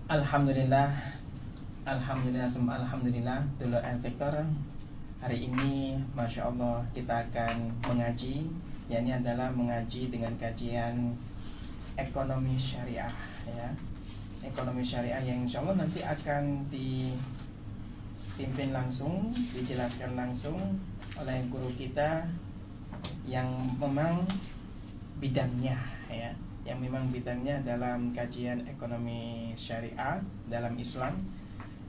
Alhamdulillah, alhamdulillah, dulur Victor. Hari ini, masya Allah, kita akan mengaji. Yakni adalah mengaji dengan kajian ekonomi syariah, ya. Ekonomi syariah yang insya Allah nanti akan dipimpin langsung, dijelaskan langsung oleh guru kita yang memang bidangnya, ya, yang memang bidangnya dalam kajian ekonomi syariah dalam Islam.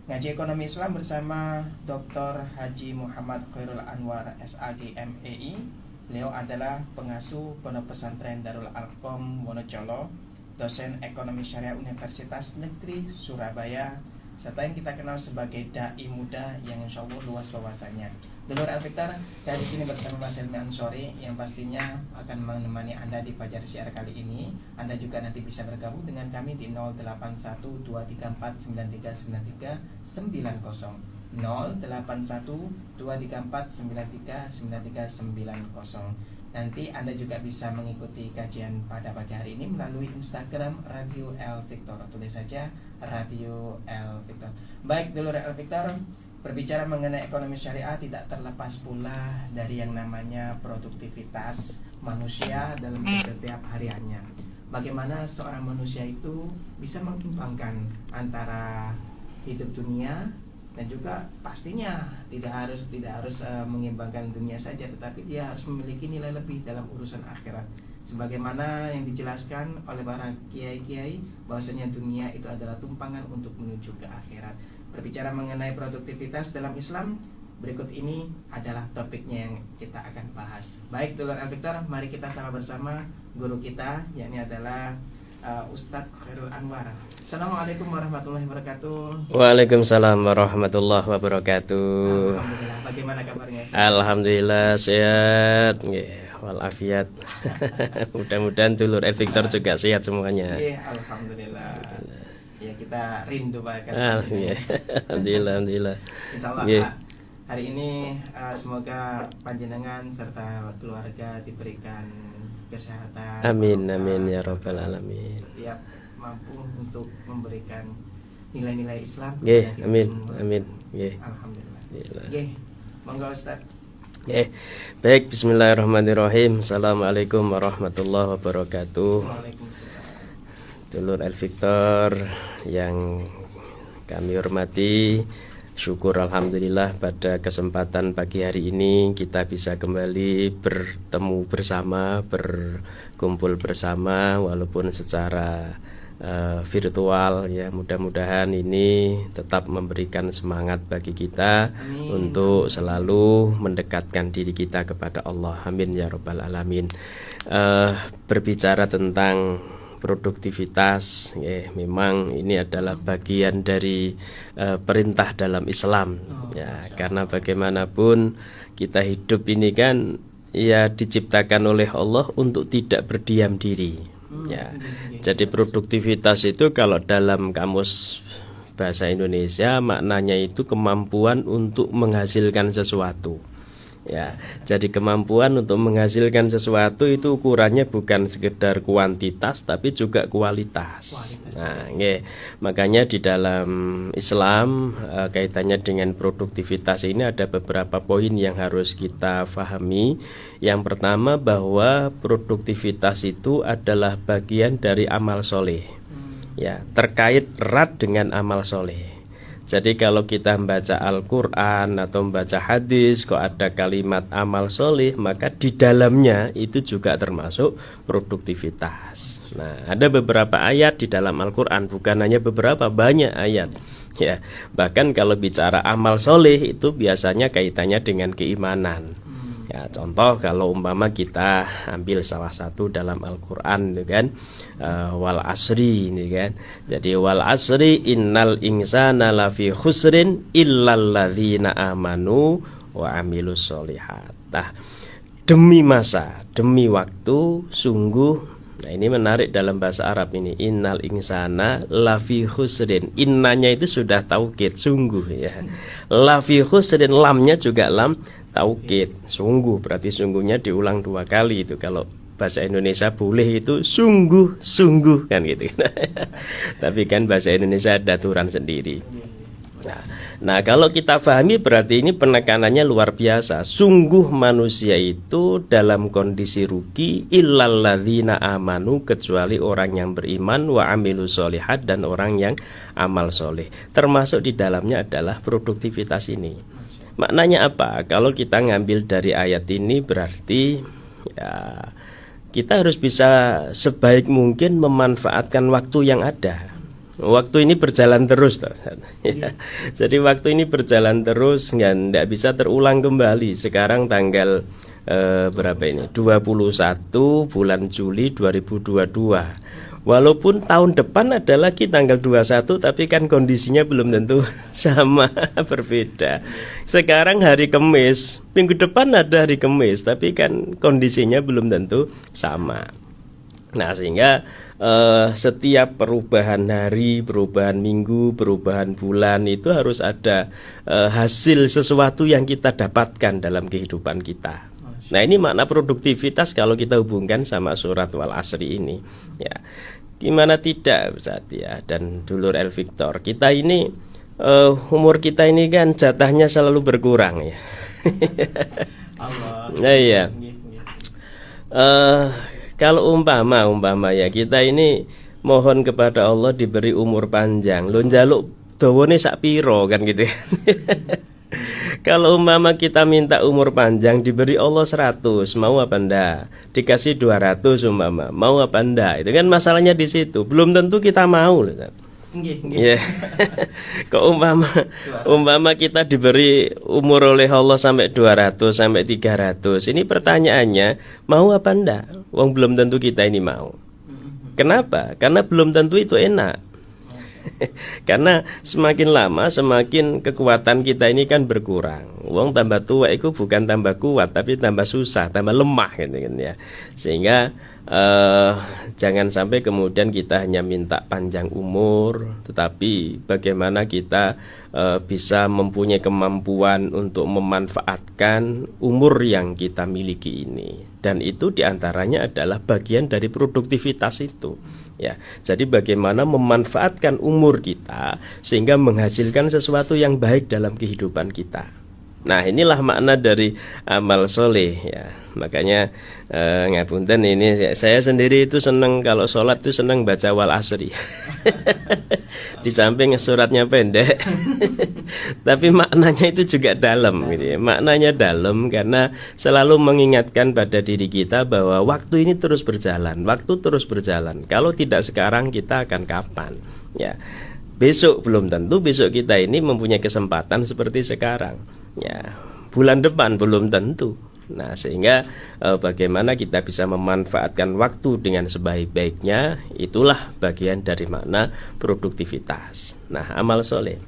Ngaji ekonomi Islam bersama Dr. Haji Muhammad Khairul Anwar SAG MEI. Beliau adalah pengasuh Pondok Pesantren Darul Arqam Wonocolo, dosen ekonomi syariah Universitas Negeri Surabaya, serta yang kita kenal sebagai dai muda yang insya Allah luas wawasannya. Dulur Victor, saya di sini bersama Mas Helmi Ansori yang pastinya akan menemani Anda di Fajar Syiar kali ini. Anda juga nanti bisa bergabung dengan kami di 081234939390, 081234939390. Nanti Anda juga bisa mengikuti kajian pada pagi hari ini melalui Instagram Radio El Victor. Tulis saja Radio El Victor. Baik, dulur El Victor, berbicara mengenai ekonomi syariah tidak terlepas pula dari yang namanya produktivitas manusia dalam setiap hariannya. Bagaimana seorang manusia itu bisa mengimbangkan antara hidup dunia dan juga pastinya tidak harus mengimbangkan dunia saja, tetapi dia harus memiliki nilai lebih dalam urusan akhirat. Sebagaimana yang dijelaskan oleh para kiai-kiai bahwasanya dunia itu adalah tumpangan untuk menuju ke akhirat. Berbicara mengenai produktivitas dalam Islam, berikut ini adalah topiknya yang kita akan bahas. Baik, dulur Victor, mari kita sama bersama guru kita, yakni adalah Ustadz Khairul Anwar. Assalamualaikum warahmatullahi wabarakatuh. Waalaikumsalam warahmatullahi wabarakatuh. Alhamdulillah, bagaimana kabarnya? Alhamdulillah sehat, walafiat. Mudah-mudahan dulur Victor juga sehat semuanya. Alhamdulillah. Ya, kita rindu banget. Alhamdulillah. Insyaallah, Pak, hari ini semoga panjenengan serta keluarga diberikan kesehatan. Amin ya rabbal alamin. Setiap mampu untuk memberikan nilai-nilai Islam. Amin. Alhamdulillah. Monggo Ustaz. Baik, bismillahirrahmanirrahim. Assalamualaikum warahmatullahi wabarakatuh. Waalaikumsalam. Dulur El Victor yang kami hormati, syukur alhamdulillah pada kesempatan pagi hari ini kita bisa kembali bertemu bersama, berkumpul bersama walaupun secara virtual, ya. Mudah-mudahan ini tetap memberikan semangat bagi kita. Amin. Untuk selalu mendekatkan diri kita kepada Allah. Amin ya rabbal alamin. Berbicara tentang produktivitas, ya, memang ini adalah bagian dari perintah dalam Islam, ya, karena bagaimanapun kita hidup ini kan ya diciptakan oleh Allah untuk tidak berdiam diri, ya. Jadi produktivitas itu kalau dalam kamus bahasa Indonesia maknanya itu kemampuan untuk menghasilkan sesuatu. Ya, jadi kemampuan untuk menghasilkan sesuatu itu ukurannya bukan sekedar kuantitas tapi juga kualitas. Nah, makanya di dalam Islam kaitannya dengan produktivitas ini ada beberapa poin yang harus kita pahami. Yang pertama bahwa produktivitas itu adalah bagian dari amal soleh. Ya, terkait erat dengan amal soleh. Jadi kalau kita membaca Al-Quran atau membaca hadis kok ada kalimat amal soleh, maka di dalamnya itu juga termasuk produktivitas. Nah, ada beberapa ayat di dalam Al-Quran, bukan hanya beberapa, banyak ayat, ya. Bahkan kalau bicara amal soleh itu biasanya kaitannya dengan keimanan. Ya, contoh kalau umpama kita ambil salah satu dalam Al-Quran itu kan, wal asri ini kan. Jadi wal asri innal insana lafi khusrin illal ladzina amanu wa amilus solihat. Nah, demi masa, demi waktu, sungguh. Nah, ini menarik dalam bahasa Arab ini, innal insana lafi khusrin. Innanya itu sudah taukid, sungguh, ya. Lafi khusrin, lamnya juga lam taukid, sungguh, berarti sungguhnya diulang dua kali itu kalau bahasa Indonesia boleh itu sungguh-sungguh kan gitu. Tapi kan bahasa Indonesia ada aturan sendiri. Nah, kalau kita pahami berarti ini penekanannya luar biasa. Sungguh manusia itu dalam kondisi rugi illalladzina amanu, kecuali orang yang beriman wa amilus sholihat, dan orang yang amal soleh. Termasuk di dalamnya adalah produktivitas ini. Maknanya apa? Kalau kita ngambil dari ayat ini berarti ya kita harus bisa sebaik mungkin memanfaatkan waktu yang ada. Waktu ini berjalan terus toh. Jadi waktu ini berjalan terus, nggak bisa terulang kembali. Sekarang tanggal berapa ini? 21 bulan Juli 2022. Walaupun tahun depan ada lagi tanggal 21, tapi kan kondisinya belum tentu sama, berbeda. Sekarang hari Kamis, minggu depan ada hari Kamis, tapi kan kondisinya belum tentu sama. Nah, sehingga setiap perubahan hari, perubahan minggu, perubahan bulan itu harus ada hasil sesuatu yang kita dapatkan dalam kehidupan kita. Nah, ini makna produktivitas kalau kita hubungkan sama surat Wal Asri ini. Ya, gimana tidak Ustaz ya, dan dulur El Victor, kita ini umur kita ini kan jatahnya selalu berkurang ya. Allah. Nah, iya. Kalau umpama ya kita ini mohon kepada Allah diberi umur panjang, lo njaluk dawane sak piro kan gitu. Kalau umpama kita minta umur panjang diberi Allah 100, mau apa ndak? Dikasih 200 umpama, mau apa ndak? Itu kan masalahnya di situ. Belum tentu kita mau loh. Ya. Kok umpama kita diberi umur oleh Allah sampai 200 sampai 300. Ini pertanyaannya, mau apa ndak? Wong belum tentu kita ini mau. Kenapa? Karena belum tentu itu enak. Karena semakin lama semakin kekuatan kita ini kan berkurang. Wong tambah tua itu bukan tambah kuat, tapi tambah susah, tambah lemah gitu kan ya. Sehingga jangan sampai kemudian kita hanya minta panjang umur, tetapi bagaimana kita bisa mempunyai kemampuan untuk memanfaatkan umur yang kita miliki ini. Dan itu diantaranya adalah bagian dari produktivitas itu. Ya, jadi bagaimana memanfaatkan umur kita sehingga menghasilkan sesuatu yang baik dalam kehidupan kita. Nah, inilah makna dari amal soleh ya. Makanya ngapunten ini saya sendiri itu senang kalau sholat itu senang baca Wal Asri. Di samping suratnya pendek, tapi maknanya itu juga dalam gitu ya. Maknanya dalam karena selalu mengingatkan pada diri kita bahwa waktu ini terus berjalan, waktu terus berjalan. Kalau tidak sekarang kita akan kapan? Ya. Besok belum tentu besok kita ini mempunyai kesempatan seperti sekarang. Ya, bulan depan belum tentu. Nah, sehingga bagaimana kita bisa memanfaatkan waktu dengan sebaik-baiknya, itulah bagian dari makna produktivitas. Nah, amal soleh.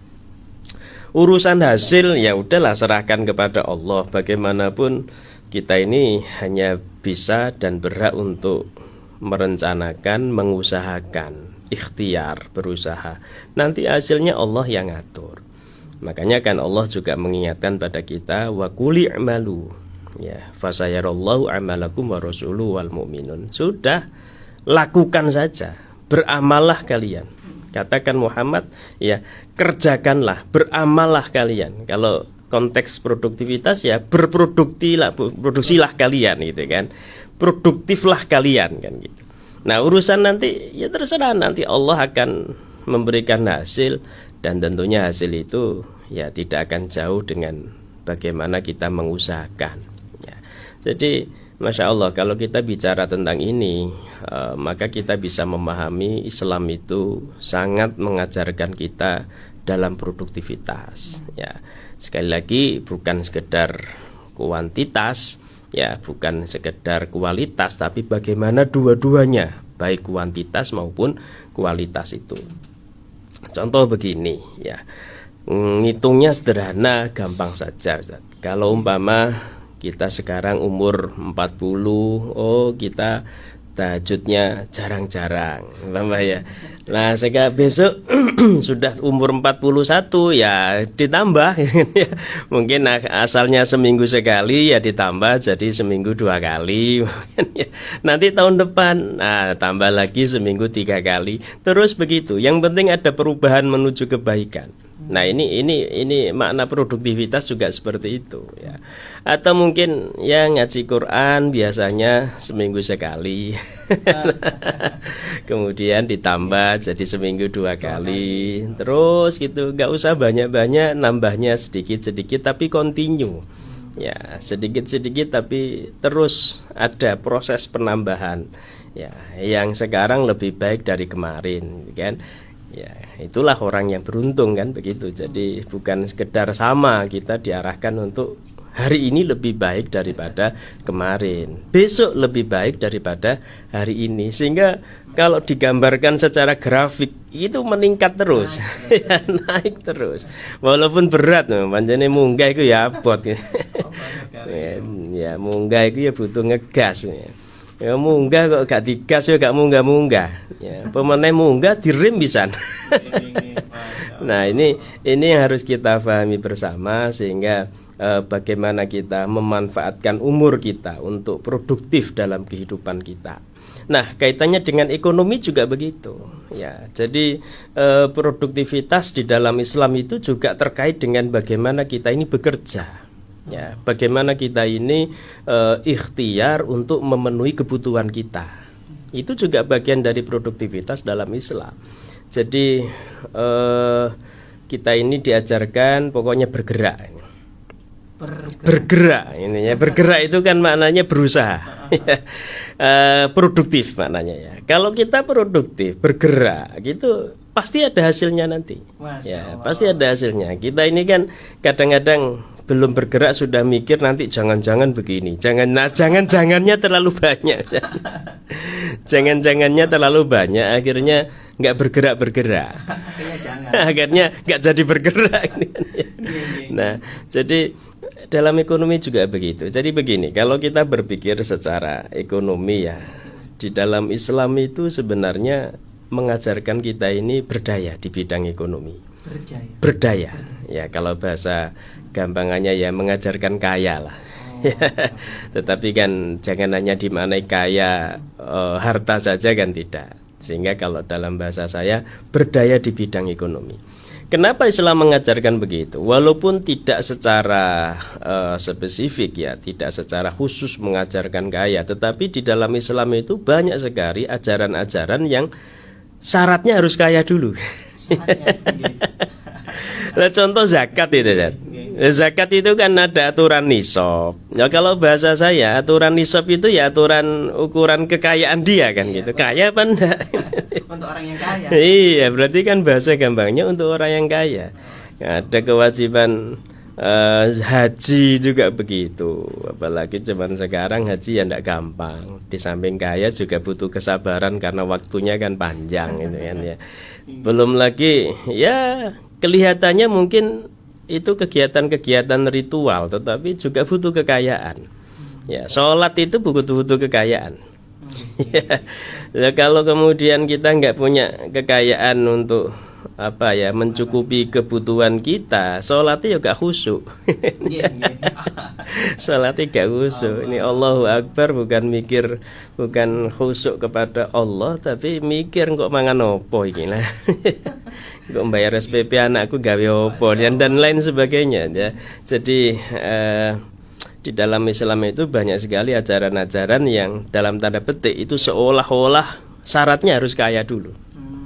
Urusan hasil ya udahlah serahkan kepada Allah. Bagaimanapun kita ini hanya bisa dan berhak untuk merencanakan, mengusahakan, ikhtiar, berusaha. Nanti hasilnya Allah yang ngatur. Makanya kan Allah juga mengingatkan pada kita wa quli i'malu ya fasayarallahu amalakum wa rasuluhu wal mu'minun. Sudah, lakukan saja, beramallah kalian. Katakan Muhammad ya, kerjakanlah, beramallah kalian. Kalau konteks produktivitas ya produksilah kalian gitu kan. Produktiflah kalian kan gitu. Nah, urusan nanti ya terserah, nanti Allah akan memberikan hasil. Dan tentunya hasil itu ya tidak akan jauh dengan bagaimana kita mengusahakan ya. Jadi Masya Allah, kalau kita bicara tentang ini maka kita bisa memahami Islam itu sangat mengajarkan kita dalam produktivitas ya. Sekali lagi bukan sekedar kuantitas ya, bukan sekedar kualitas, tapi bagaimana dua-duanya, baik kuantitas maupun kualitas itu. Contoh begini ya, ngitungnya sederhana, gampang saja Ustaz. Kalau umpama kita sekarang umur 40, oh kita tahajudnya jarang-jarang, Bapak ya. Nah, sekarang besok sudah umur 41 ya ditambah ya. Mungkin asalnya seminggu sekali ya ditambah jadi seminggu 2 kali. Nanti tahun depan tambah lagi seminggu 3 kali. Terus begitu. Yang penting ada perubahan menuju kebaikan. Nah, ini makna produktivitas juga seperti itu ya. Atau mungkin ya ngaji Quran biasanya seminggu sekali. Kemudian ditambah jadi seminggu 2 kali. Terus gitu, nggak usah banyak-banyak, nambahnya sedikit-sedikit tapi continue. Ya, sedikit-sedikit tapi terus ada proses penambahan. Ya, yang sekarang lebih baik dari kemarin, kan? Ya, itulah orang yang beruntung kan begitu. Jadi bukan sekedar sama, kita diarahkan untuk hari ini lebih baik daripada kemarin, besok lebih baik daripada hari ini. Sehingga kalau digambarkan secara grafik itu meningkat terus, ya, naik terus. Walaupun berat, pancene munggah itu ya abot. Ya, munggah itu ya butuh ngegas. Ya munggah kok gak digas ya gak munggah-munggah. Ya, pemenang munggah direm pisan. Nah, ini yang harus kita pahami bersama sehingga bagaimana kita memanfaatkan umur kita untuk produktif dalam kehidupan kita. Nah, kaitannya dengan ekonomi juga begitu. Ya, jadi produktivitas di dalam Islam itu juga terkait dengan bagaimana kita ini bekerja. Ya, bagaimana kita ini ikhtiar untuk memenuhi kebutuhan kita. Itu juga bagian dari produktivitas dalam Islam. Jadi kita ini diajarkan pokoknya bergerak. Bergerak ini ya, bergerak itu kan maknanya berusaha. Produktif maknanya ya. Kalau kita produktif, bergerak gitu pasti ada hasilnya nanti. Ya, pasti ada hasilnya. Kita ini kan kadang-kadang belum bergerak sudah mikir nanti jangan-jangan begini, jangan-jangannya terlalu banyak. Jangan-jangannya terlalu banyak, akhirnya nggak bergerak. Akhirnya nggak jadi bergerak. Nah, jadi dalam ekonomi juga begitu. Jadi begini, kalau kita berpikir secara ekonomi ya, di dalam Islam itu sebenarnya mengajarkan kita ini berdaya di bidang ekonomi. Berdaya. Ya, kalau bahasa gampangannya ya mengajarkan kaya lah. Tetapi kan jangan hanya dimaknai kaya harta saja kan tidak. Sehingga kalau dalam bahasa saya berdaya di bidang ekonomi. Kenapa Islam mengajarkan begitu? Walaupun tidak secara spesifik ya, tidak secara khusus mengajarkan kaya, tetapi di dalam Islam itu banyak sekali ajaran-ajaran yang syaratnya harus kaya dulu. Nah, contoh zakat itu kan. Zakat itu kan ada aturan nisab. Ya kalau bahasa saya aturan nisab itu ya aturan ukuran kekayaan dia kan gitu. Kaya apa enggak? Untuk orang yang kaya. Iya, berarti kan bahasa gampangnya untuk orang yang kaya. Ada kewajiban haji juga begitu. Apalagi zaman sekarang haji ya enggak gampang. Di samping kaya juga butuh kesabaran karena waktunya kan panjang gitu kan ya. Belum lagi ya kelihatannya mungkin itu kegiatan-kegiatan ritual, tetapi juga butuh kekayaan. Ya, sholat itu butuh kekayaan. Ya, kalau kemudian kita nggak punya kekayaan untuk apa ya mencukupi kebutuhan kita, sholatnya juga khusyuk. Sholatnya gak khusyuk. Ini Allahu Akbar bukan khusyuk kepada Allah, tapi mikir kok mangan opo iki lah. Kok bayar SPP anakku gawe opo dan lain sebagainya ya. Jadi di dalam Islam itu banyak sekali ajaran-ajaran yang dalam tanda petik itu seolah-olah syaratnya harus kaya dulu.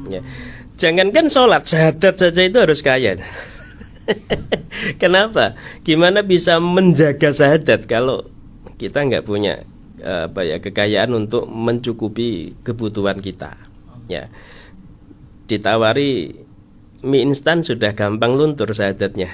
Ya. Jangankan sholat, syahadat saja itu harus kaya. Kenapa? Gimana bisa menjaga syahadat kalau kita nggak punya kekayaan untuk mencukupi kebutuhan kita? Ya, ditawari mie instan sudah gampang luntur syahadatnya.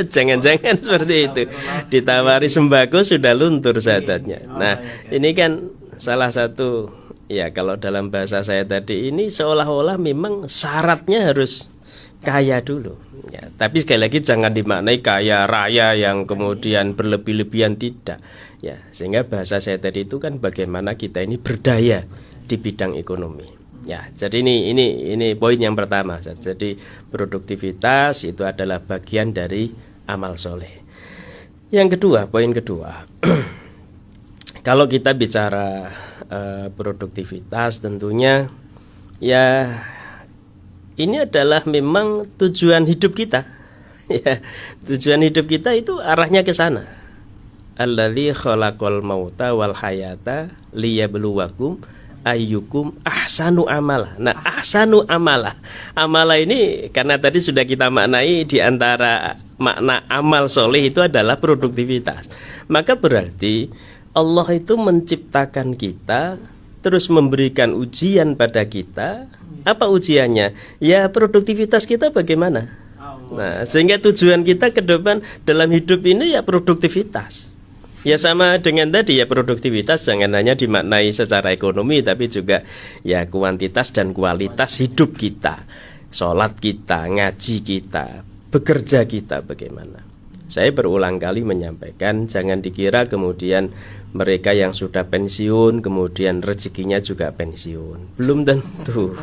Jangan-jangan seperti itu. Ditawari sembako sudah luntur syahadatnya. Nah, ini kan salah satu. Ya, kalau dalam bahasa saya tadi ini seolah-olah memang syaratnya harus kaya dulu. Ya, tapi sekali lagi jangan dimaknai kaya raya yang kemudian berlebih-lebihan, tidak. Ya, sehingga bahasa saya tadi itu kan bagaimana kita ini berdaya di bidang ekonomi. Ya, jadi ini poin yang pertama. Jadi produktivitas itu adalah bagian dari amal soleh. Yang kedua, poin kedua, kalau kita bicara produktivitas, tentunya ya ini adalah memang tujuan hidup kita. Ya, tujuan hidup kita itu arahnya ke sana. Alladzi khalaqal mauta wal hayata liyabluwakum ayyukum ahsanu amala. Nah, ahsanu amala. Amala ini karena tadi sudah kita maknai di antara makna amal soleh itu adalah produktivitas. Maka berarti Allah itu menciptakan kita, terus memberikan ujian pada kita. Apa ujiannya? Ya produktivitas kita bagaimana? Nah, sehingga tujuan kita ke depan dalam hidup ini ya produktivitas. Ya sama dengan tadi ya, produktivitas jangan hanya dimaknai secara ekonomi, tapi juga ya kuantitas dan kualitas hidup kita, sholat kita, ngaji kita, bekerja kita bagaimana. Saya berulang kali menyampaikan, jangan dikira kemudian mereka yang sudah pensiun kemudian rezekinya juga pensiun, belum tentu.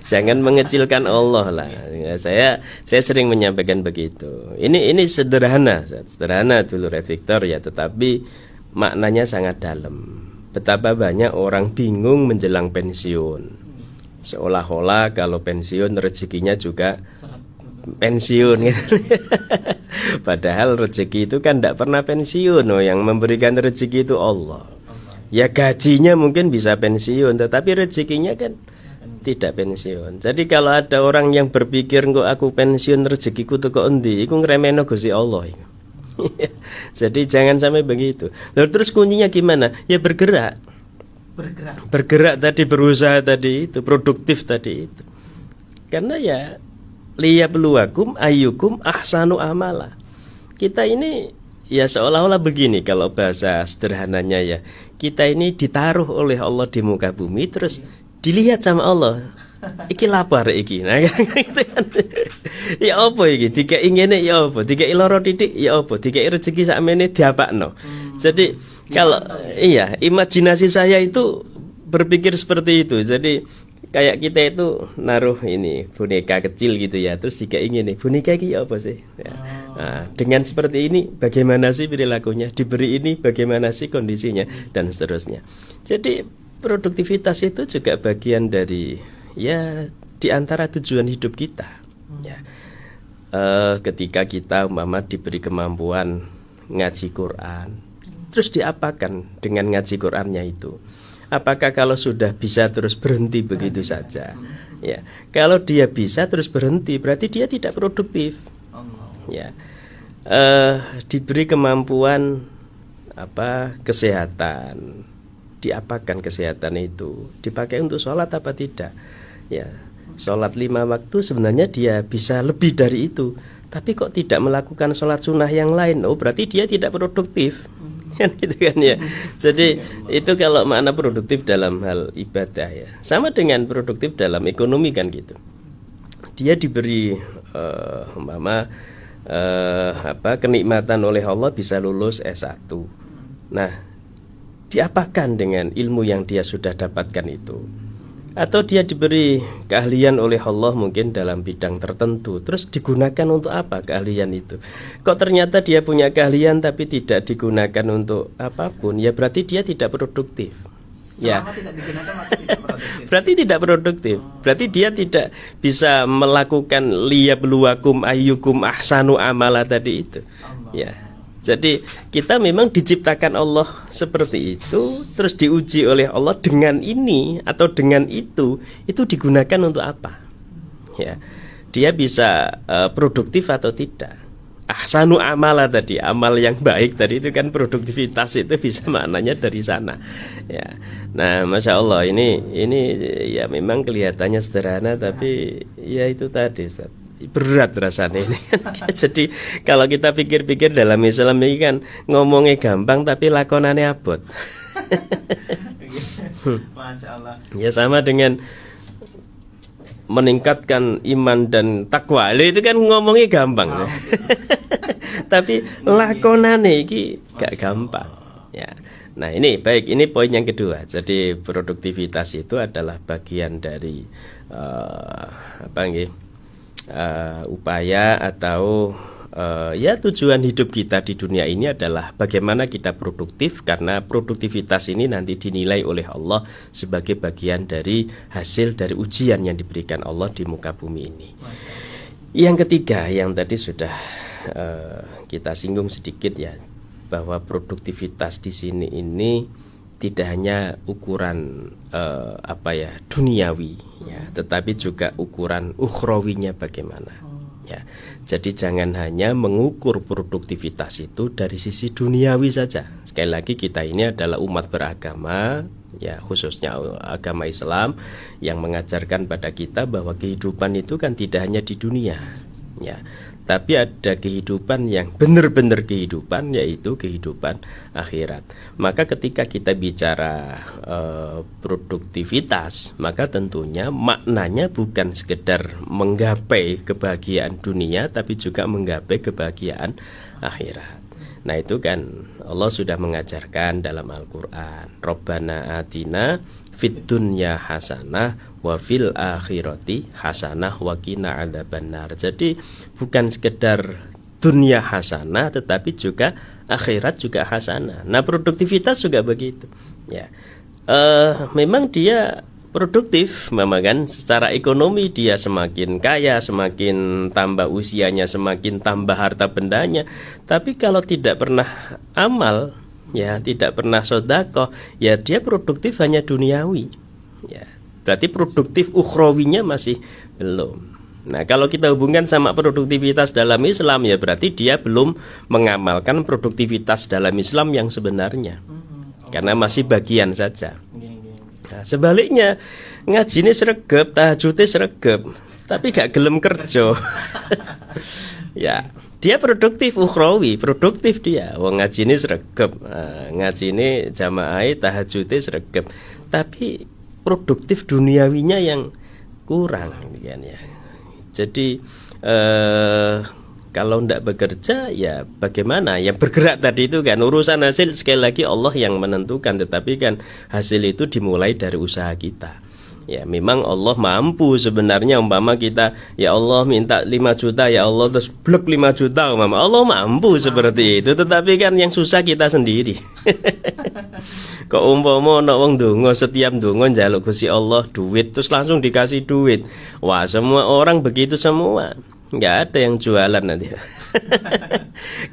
Jangan mengecilkan Allah lah. Ya, saya sering menyampaikan begitu. Ini sederhana dulu Victor ya, tetapi maknanya sangat dalam. Betapa banyak orang bingung menjelang pensiun, seolah-olah kalau pensiun rezekinya juga pensiun gitu. Padahal rezeki itu kan tidak pernah pensiun. Yang memberikan rezeki itu Allah. Ya gajinya mungkin bisa pensiun, tetapi rezekinya kan tidak pensiun. Jadi kalau ada orang yang berpikir kok aku pensiun rezekiku teko endi, iku ngremehno Gusti Allah. Jadi jangan sampai begitu. Lalu terus kuncinya gimana? Ya bergerak tadi, berusaha tadi itu, produktif tadi itu. Karena ya liyabluwakum ayyukum ahsanu amala. Kita ini ya seolah-olah begini kalau bahasa sederhananya ya. Kita ini ditaruh oleh Allah di muka bumi, terus dilihat sama Allah. Iki lapar iki. Nah, gitu kan. Ya apa iki? Dikai ngene ya apa? Dikai loro titik ya apa? Dikai rezeki sakmene diapakno. Jadi kalau iya, imajinasi saya itu berpikir seperti itu. Jadi kayak kita itu naruh ini boneka kecil gitu ya, terus jika ingin nih boneka ini apa sih ya. Nah, dengan seperti ini bagaimana sih perilakunya, diberi ini bagaimana sih kondisinya, dan seterusnya. Jadi produktivitas itu juga bagian dari ya di antara tujuan hidup kita ya. Ketika kita diberi kemampuan ngaji Quran, terus diapakan dengan ngaji Qurannya itu? Apakah kalau sudah bisa terus berhenti begitu saja? Ya, kalau dia bisa terus berhenti, berarti dia tidak produktif. Ya, diberi kemampuan kesehatan, diapakan kesehatan itu? Dipakai untuk sholat apa tidak? Ya, sholat 5 waktu sebenarnya dia bisa lebih dari itu, tapi kok tidak melakukan sholat sunnah yang lain? Oh, berarti dia tidak produktif. Kan gitu kan ya. Jadi itu kalau makna produktif dalam hal ibadah ya. Sama dengan produktif dalam ekonomi kan gitu. Dia diberi kenikmatan oleh Allah bisa lulus S1. Nah, diapakan dengan ilmu yang dia sudah dapatkan itu? Atau dia diberi keahlian oleh Allah mungkin dalam bidang tertentu, terus digunakan untuk apa keahlian itu? Kok ternyata dia punya keahlian tapi tidak digunakan untuk apapun? Ya berarti dia tidak produktif. Ya, tidak digunakan, tidak produktif. Berarti tidak produktif. Berarti dia tidak bisa melakukan liyabluwakum ayyukum ahsanu amala tadi itu. Ya. Jadi kita memang diciptakan Allah seperti itu, terus diuji oleh Allah dengan ini atau dengan itu digunakan untuk apa? Ya, dia bisa produktif atau tidak? Ahsanu amala tadi, amal yang baik tadi itu kan produktivitas itu bisa maknanya dari sana. Ya, nah masya Allah ini ya memang kelihatannya sederhana tapi ya itu tadi Ustaz. Berat rasanya ini. Jadi kalau kita pikir-pikir dalam Islam ini kan ngomongnya gampang tapi lakonannya abot. Masya Allah. Ya sama dengan meningkatkan iman dan takwa. Itu kan ngomongnya gampang. Tapi lakonannya ini gak gampang. Ya. Nah, ini baik, ini poin yang kedua. Jadi produktivitas itu adalah bagian dari upaya atau ya tujuan hidup kita di dunia ini adalah bagaimana kita produktif, karena produktivitas ini nanti dinilai oleh Allah sebagai bagian dari hasil dari ujian yang diberikan Allah di muka bumi ini. Yang ketiga yang tadi sudah kita singgung sedikit ya, bahwa produktivitas di sini ini tidak hanya ukuran duniawi ya, tetapi juga ukuran ukhrawinya bagaimana. Ya, jadi jangan hanya mengukur produktivitas itu dari sisi duniawi saja. Sekali lagi kita ini adalah umat beragama, ya khususnya agama Islam yang mengajarkan pada kita bahwa kehidupan itu kan tidak hanya di dunia, ya, tapi ada kehidupan yang benar-benar kehidupan, yaitu kehidupan akhirat. Maka ketika kita bicara produktivitas, maka tentunya maknanya bukan sekedar menggapai kebahagiaan dunia, tapi juga menggapai kebahagiaan akhirat. Nah itu kan Allah sudah mengajarkan dalam Al-Quran, Rabbana atina fid dunya hasanah wa fil akhirati hasanah wa qina adzabannar. Jadi bukan sekedar dunia hasanah, tetapi juga akhirat juga hasanah. Nah produktivitas juga begitu ya. Memang dia produktif, memang kan secara ekonomi dia semakin kaya, semakin tambah usianya, semakin tambah harta bendanya. Tapi kalau tidak pernah amal, ya tidak pernah sedekah, ya dia produktif hanya duniawi. Ya, berarti produktif ukhrawinya masih belum. Nah, kalau kita hubungkan sama produktivitas dalam Islam, ya berarti dia belum mengamalkan produktivitas dalam Islam yang sebenarnya. Karena masih bagian saja. Nah, sebaliknya ngaji ini sregep, tahajudnya sregep, tapi gak gelem kerja. Ya, dia produktif ukhrawi, produktif dia. Wong ngaji ini sregep, ngaji ini jamaah, tahajudnya sregep, tapi produktif duniawinya yang kurang, kan ya. Jadi kalau tidak bekerja ya bagaimana? Yang bergerak tadi itu kan urusan hasil sekali lagi Allah yang menentukan, tetapi kan hasil itu dimulai dari usaha kita. Ya memang Allah mampu sebenarnya, umpama kita ya Allah minta 5 juta, ya Allah terus blok 5 juta, umpama Allah mampu seperti itu, tetapi kan yang susah kita sendiri. Kok umpama ana wong ndonga, setiap ndonga njaluk Gusti Allah duit terus langsung dikasih duit. Wah, semua orang begitu semua. Nggak ada yang jualan nanti.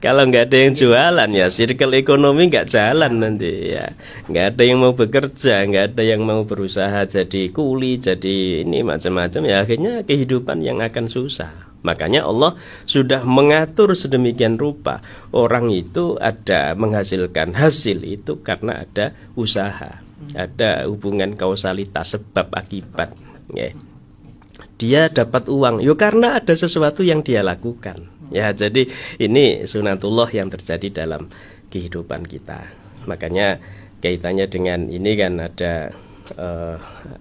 Kalau nggak ada yang jualan ya circle ekonomi nggak jalan nanti ya. Nggak ada yang mau bekerja, nggak ada yang mau berusaha jadi kuli, jadi ini macam-macam ya, akhirnya kehidupan yang akan susah. Makanya Allah sudah mengatur sedemikian rupa orang itu ada menghasilkan hasil itu karena ada usaha, ada hubungan kausalitas sebab akibat. Ya. Dia dapat uang, yo karena ada sesuatu yang dia lakukan. Ya, jadi ini sunatullah yang terjadi dalam kehidupan kita. Makanya kaitannya dengan ini kan ada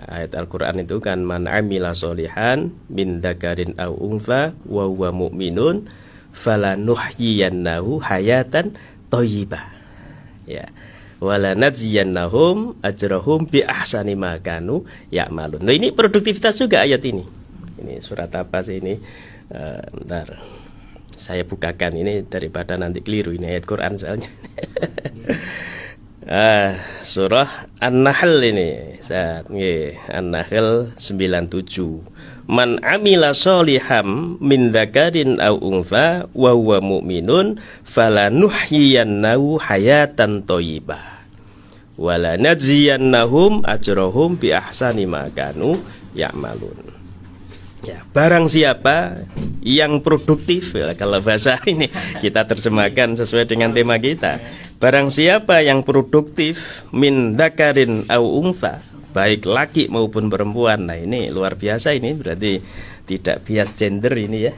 ayat Al-Quran itu kan, man amila solihan min dzakarin aw untha wa huwa mu'minun falanuhyiyannahu hayatan thayyibah. Ya. Wala najziyannahum ajrahum bi ahsani ma kanu ya'malun. Nah, ini produktivitas juga ayat ini. Ini surat apa sih ini? Bentar, saya bukakan ini daripada nanti keliru, ini ayat Quran soalnya. Surah An-Nahl ini, An-Nahl 97. Man amila soliham min dzakarin aw untha wa huwa mu'minun falanuhyiyannahu hayatan thayyibah wala najziyannahum ajrahum bi ahsani ma kanu ya'malun. Ya, barang siapa yang produktif, ya, kalau bahasa ini kita terjemahkan sesuai dengan tema kita. Barang siapa yang produktif min dzakarin aw untha, baik laki maupun perempuan. Nah, ini luar biasa, ini berarti tidak bias gender ini ya.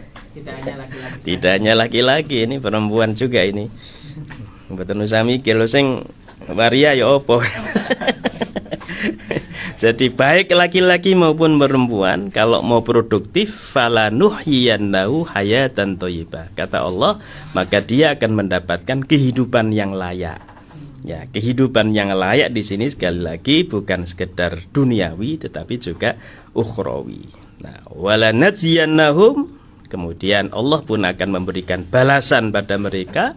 Tidak hanya laki-laki, ini perempuan juga ini. Mboten usah mikir lho sing waria ya opo. Jadi baik laki-laki maupun perempuan kalau mau produktif falanuhyiyannahu hayatan thayyibah. Kata Allah, maka dia akan mendapatkan kehidupan yang layak. Ya, kehidupan yang layak di sini sekali lagi bukan sekedar duniawi tetapi juga ukhrawi. Nah, walanajziyannahum, kemudian Allah pun akan memberikan balasan pada mereka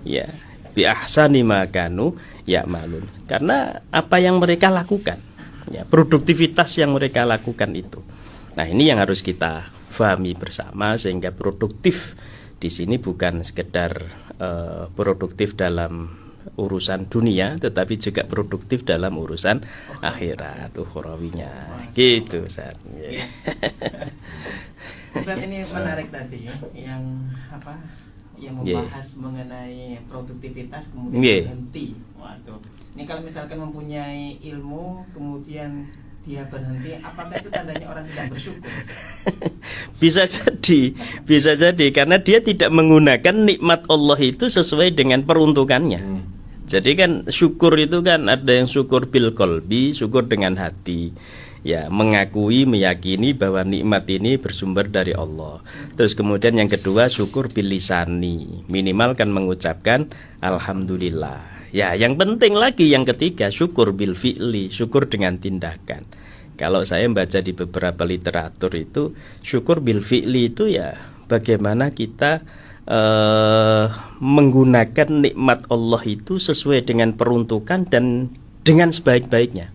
ya bi ahsani ma kanu ya'malun. Karena apa yang mereka lakukan, ya, produktivitas yang mereka lakukan itu. Nah, ini yang harus kita pahami bersama sehingga produktif di sini bukan sekedar produktif dalam urusan dunia tetapi juga produktif dalam urusan akhirat ukhrawinya. Gitu Ustaz. Ustaz, ini menarik tadi yang apa? Yang membahas mengenai produktivitas kemudian berhenti. Waduh. Ini kalau misalkan mempunyai ilmu kemudian dia berhenti, apakah itu tandanya orang tidak bersyukur? Bisa jadi karena dia tidak menggunakan nikmat Allah itu sesuai dengan peruntukannya. Jadi kan syukur itu kan ada yang syukur bil qalbi, syukur dengan hati. Ya, mengakui, meyakini bahwa nikmat ini bersumber dari Allah. Terus kemudian yang kedua syukur bil lisani, minimal kan mengucapkan alhamdulillah. Ya, yang penting lagi yang ketiga syukur bil fi'li, syukur dengan tindakan. Kalau saya membaca di beberapa literatur itu syukur bil fi'li itu ya bagaimana kita menggunakan nikmat Allah itu sesuai dengan peruntukan dan dengan sebaik-baiknya.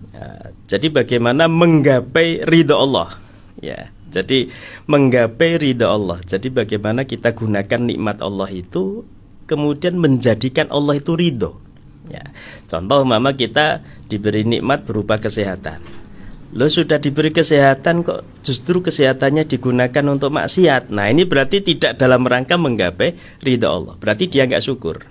Ya, jadi bagaimana menggapai ridha Allah. Ya, jadi menggapai ridha Allah. Jadi bagaimana kita gunakan nikmat Allah itu kemudian menjadikan Allah itu ridho. Ya, contoh mama kita diberi nikmat berupa kesehatan. Lo sudah diberi kesehatan kok justru kesehatannya digunakan untuk maksiat. Nah, ini berarti tidak dalam rangka menggapai ridha Allah. Berarti dia nggak syukur.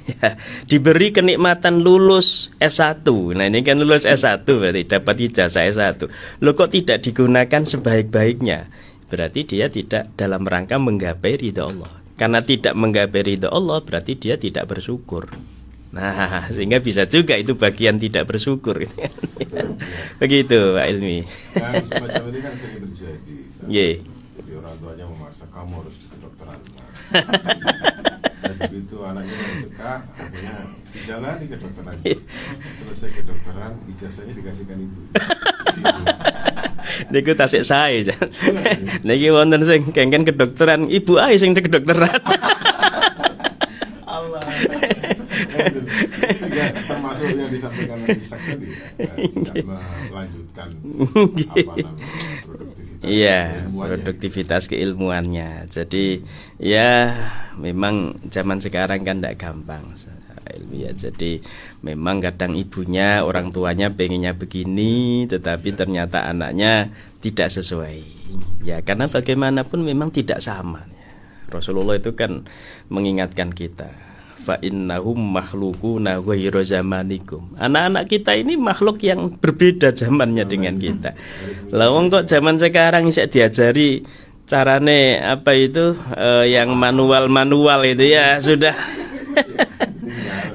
Ya, diberi kenikmatan lulus S1. Nah, ini kan lulus S1 berarti dapat ijazah S1. Lo kok tidak digunakan sebaik-baiknya? Berarti dia tidak dalam rangka menggapai ridha Allah. Karena tidak menggapai ridha Allah berarti dia tidak bersyukur. Nah, sehingga bisa juga itu bagian tidak bersyukur. Begitu Pak Ilmi. Nah, semacam ini kan sering terjadi. Jadi orang tuanya memaksa kamu harus di kedokteran. Dan begitu anaknya yang suka, akhirnya dijalani kedokteran. Selesai kedokteran, ijazahnya dikasihkan ibu. Niku tasik sae. Niki wonten sing kengken kedokteran, ibu ae sing kedokteran. Allah. Juga termasuk yang disampaikan oleh Ishak tadi, tidak melanjutkan apa namanya produktivitas. Iya, produktivitas keilmuannya. Jadi ya memang zaman sekarang kan tidak gampang ya. Jadi memang kadang ibunya, orang tuanya pengennya begini, tetapi ternyata anaknya tidak sesuai. Ya karena bagaimanapun memang tidak sama. Rasulullah itu kan mengingatkan kita, fa innahum makhluquna ghairu zamanikum. Anak-anak kita ini makhluk yang berbeda zamannya dengan kita. Lah wong kok zaman sekarang bisa diajari carane apa itu yang manual itu ya sudah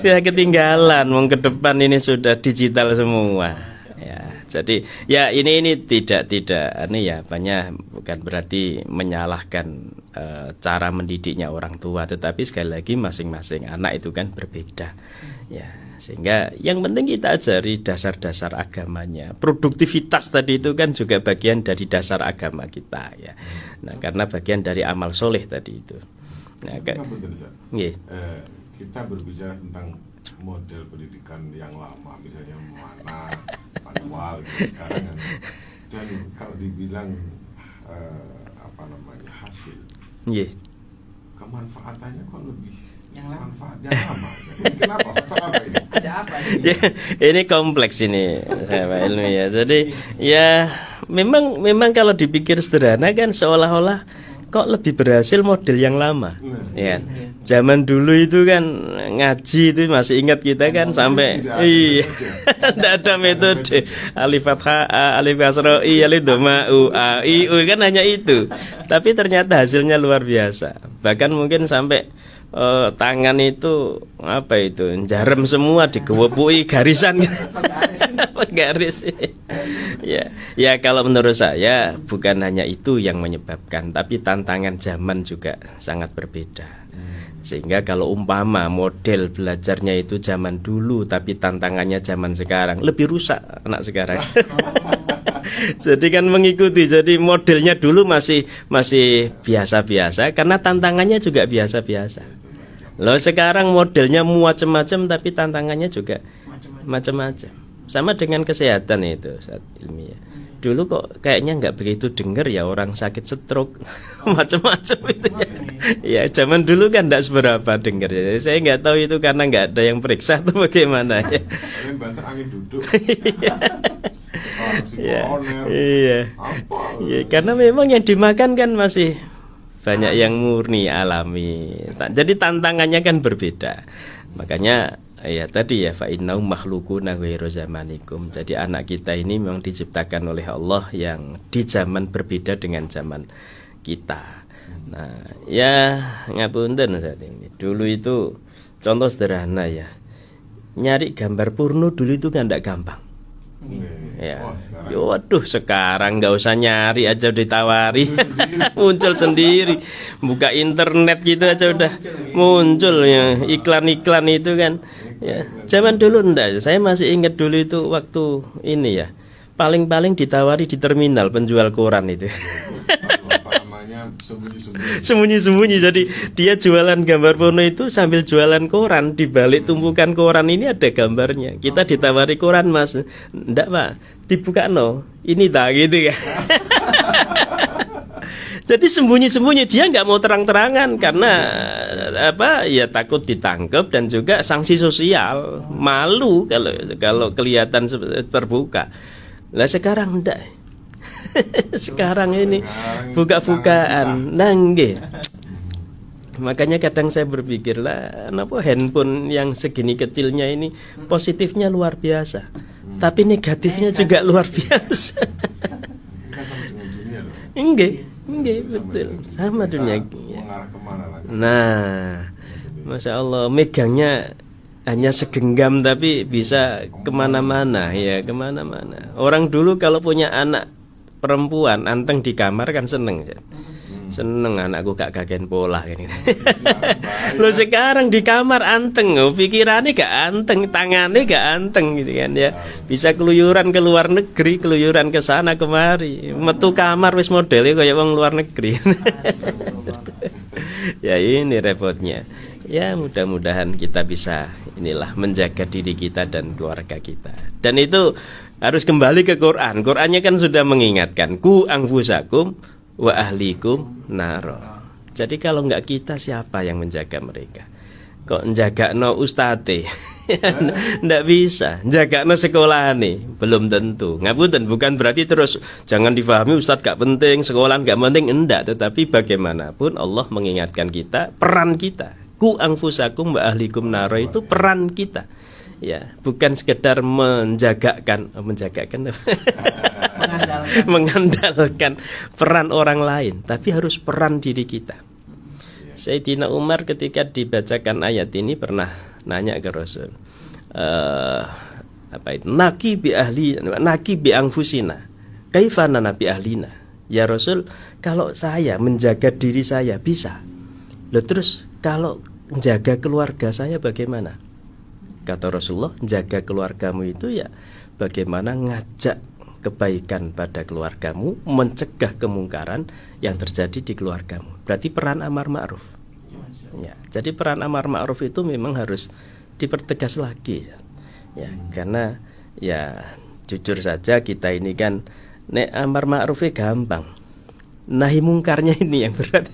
sudah ketinggalan. Wong ke depan ini sudah digital semua. Ya, jadi ya ini tidak ini ya banyak bukan berarti menyalahkan cara mendidiknya orang tua, tetapi sekali lagi masing-masing anak itu kan berbeda. Ya, sehingga yang penting kita ajari dasar-dasar agamanya. Produktivitas tadi itu kan juga bagian dari dasar agama kita ya. Nah, karena bagian dari amal soleh tadi itu. Nah, kita berbicara tentang model pendidikan yang lama, misalnya mana manual gitu sekarang kan. Dan kalau dibilang apa namanya hasil, kemanfaatannya kok lebih yang manfaatnya lama. Kenapa? Faktor apa ini? Ada apa ini? Ini kompleks ini Pak Ilmi ya. Jadi ya memang kalau dipikir sederhana kan seolah-olah kok lebih berhasil model yang lama. Ya. Zaman dulu itu kan ngaji itu masih ingat kita kan sampai tidak ada metode alif fathah alif kasroh alif dhamma a i u kan hanya itu. Tapi ternyata hasilnya luar biasa. Bahkan mungkin sampai tangan itu apa itu jarem semua digewepui garisan garis. Ya kalau menurut saya bukan hanya itu yang menyebabkan, tapi tantangan zaman juga sangat berbeda. Sehingga kalau umpama model belajarnya itu zaman dulu tapi tantangannya zaman sekarang, lebih rusak anak sekarang. Jadi kan mengikuti, jadi modelnya dulu masih biasa-biasa karena tantangannya juga biasa-biasa. Loh sekarang modelnya macam-macam tapi tantangannya juga macam-macam. Sama dengan kesehatan itu saat ilmiah. Dulu kok kayaknya nggak begitu dengar ya orang sakit stroke macam-macam itu ya. Ya zaman dulu kan nggak seberapa dengar ya. Saya nggak tahu itu karena nggak ada yang periksa atau bagaimana ya. Banter angin duduk. Iya. Karena memang yang dimakan kan masih banyak yang murni alami. Jadi tantangannya kan berbeda. Makanya ya tadi ya fa innahum makhluquna ghairu zamanikum. Jadi anak kita ini memang diciptakan oleh Allah yang di zaman berbeda dengan zaman kita. Nah, ya ngapunten saat ini. Dulu itu contoh sederhana ya. Nyari gambar porno dulu itu kan enggak gampang. Ya, waduh sekarang nggak usah nyari aja ditawari muncul sendiri, buka internet gitu aja udah muncul ya iklan-iklan itu kan. Ya, zaman dulu enggak, saya masih ingat dulu itu waktu ini ya, paling-paling ditawari di terminal penjual koran itu. Sembunyi-sembunyi. Jadi dia jualan gambar porno itu sambil jualan koran. Di balik tumpukan koran ini ada gambarnya. Kita ditawari koran, Mas. Enggak, Pak. Dibuka no. Ini tak gitu ya. Jadi sembunyi-sembunyi, dia nggak mau terang-terangan karena apa? Ya takut ditangkap dan juga sanksi sosial. Malu kalau kelihatan terbuka. Lah sekarang enggak. Sekarang ini buka-bukaan nangge. Makanya kadang saya berpikir lah, kenapa handphone yang segini kecilnya ini positifnya luar biasa, tapi negatifnya juga luar biasa. Enggak, betul, sama dunia. Nah, Masya Allah, megangnya hanya segenggam tapi bisa kemana-mana ya, kemana-mana. Orang dulu kalau punya anak perempuan anteng di kamar kan seneng ya. Seneng anakku gak kagen pola kan gitu. Lo sekarang di kamar anteng, pikirannya gak anteng, tangannya gak anteng gitu kan ya. Bisa keluyuran ke luar negeri, keluyuran ke sana kemari, metu kamar wis modelnya kayak wong luar negeri. Ya ini repotnya. Ya mudah-mudahan kita bisa inilah menjaga diri kita dan keluarga kita. Dan itu harus kembali ke Quran. Qurannya kan sudah mengingatkan ku anfusakum wa ahlikum naro. Jadi kalau enggak kita siapa yang menjaga mereka? Kok menjaga no ustate? Nggak bisa. Jaga no sekolah nih belum tentu. Ngapunten, bukan berarti terus jangan difahami ustadz gak penting, sekolah gak penting, enggak. Tetapi bagaimanapun Allah mengingatkan kita, peran kita. Ku anfusakum wa ahlikum naro itu peran kita. Ya, bukan sekedar mengandalkan peran orang lain, tapi harus peran diri kita. Sayyidina Umar ketika dibacakan ayat ini pernah nanya ke Rasul, apa itu? Naki bi anfusina, kaifana nabi ahlina. Ya Rasul, kalau saya menjaga diri saya bisa. Loh terus kalau menjaga keluarga saya bagaimana? Kata Rasulullah, jaga keluargamu itu ya bagaimana ngajak kebaikan pada keluargamu, mencegah kemungkaran yang terjadi di keluargamu. Berarti peran amar ma'ruf. Ya, jadi peran amar ma'ruf itu memang harus dipertegas lagi. Ya, karena ya jujur saja kita ini kan nek amar ma'rufnya gampang. Nahi mungkarnya ini yang berat.